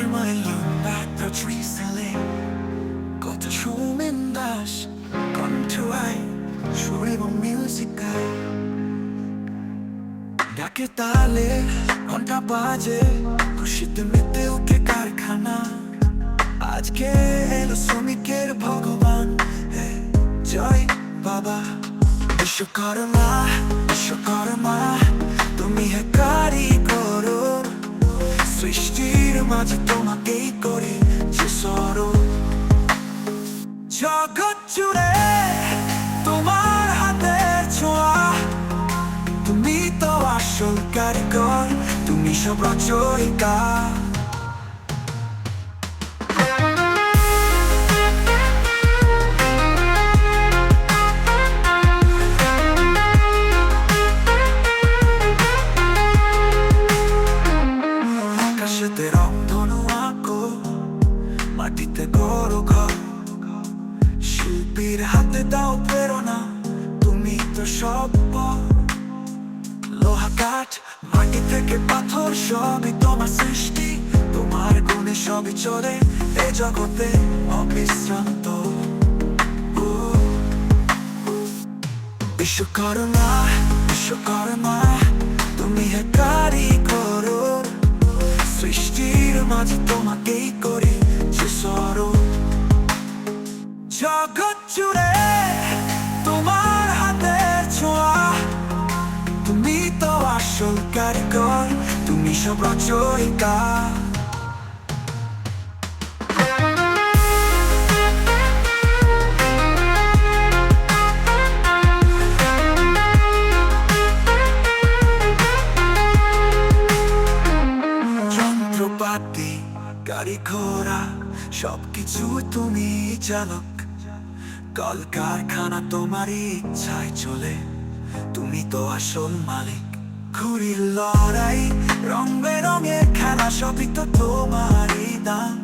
my look back but recently got the tremendous gone to I সুরেব মিউজিকায় ডাকে তালে ঘন্টা বাজে খুশিতে মেতে উঠে কারখানা আজকে এলো শ্রমিকের ভগবান জয় বাবা বিশ্বকর্মা বিশ্বকর্মা তুমি হে কারিগর সৃষ্টির মাঝে তোমাকেই করি যে স্বরূপ জগৎ জুড়ে তোমার হাতের ছোঁয়া তুমি তো আসল কারিগর তুমি সব রচয়িতা আকাশেতে রংধনু আঁকো মাটিতে গড়ো ঘর শিল্পীর হাতে দাও প্রেরণা তুমি তো সব লোহা কাঠ মাটি থেকে পাথর সবই তোমার সৃষ্টি তোমার গুণে সবই চলে এ জগতে অবিশ্রান্ত বিশ্বকর্মা বিশ্বকর্মা তুমি হে কারিগর সৃষ্টির মাঝে তোমাকেই করি যে স্বরূপ জগৎ জুড়ে তোমার হাতের ছোঁয়া তুমি তো আসল কারিগর তুমি সব রচয়িতা যন্ত্রপাতি গাড়ি ঘোড়া সবকিছু তুমি চালক কলকারখানা তোমারই ইচ্ছায় চলে তুমি তো আসল মালিক ঘুড়ির লড়াই রং বেরঙের খেলা সবই তো তোমারই দান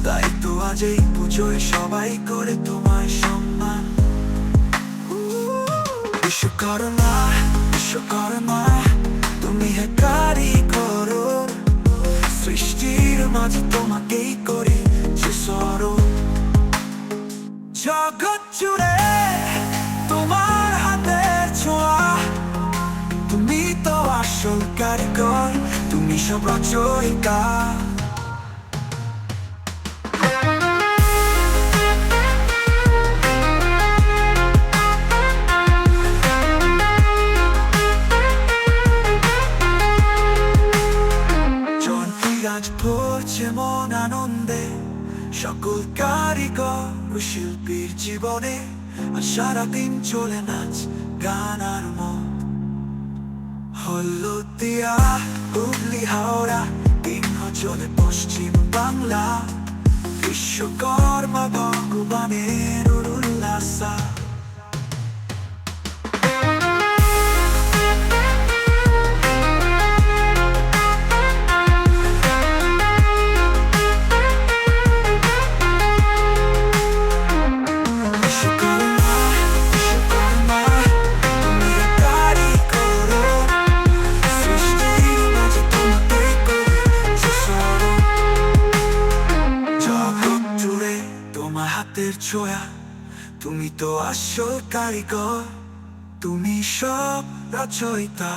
তাই তো আজ এই পুজোয় সবাই করে তোমায় সম্মান বিশ্বকর্মা বিশ্বকর্মা তুমি হে কারিগর সৃষ্টির মাঝে তোমাকেই করি যে স্বরূপ জগৎ জুড়ে তোমার হাতের ছোঁয়া তুমি তো আসল কারিগর তুমি সব রচয়িতা আজ ভরছে মন আনন্দে সকল কারিগর ও শিল্পীর জীবনে আর সারাদিন চলে নাচ গান আর মন হলদিয়া হুগলি হাওড়া তিন চলে পশ্চিম বাংলা বিশ্বকর্মা ভগবানের উল্লাসা হাতের ছোঁয়া তুমি তো আসল কারিগর তুমি সব রচয়িতা।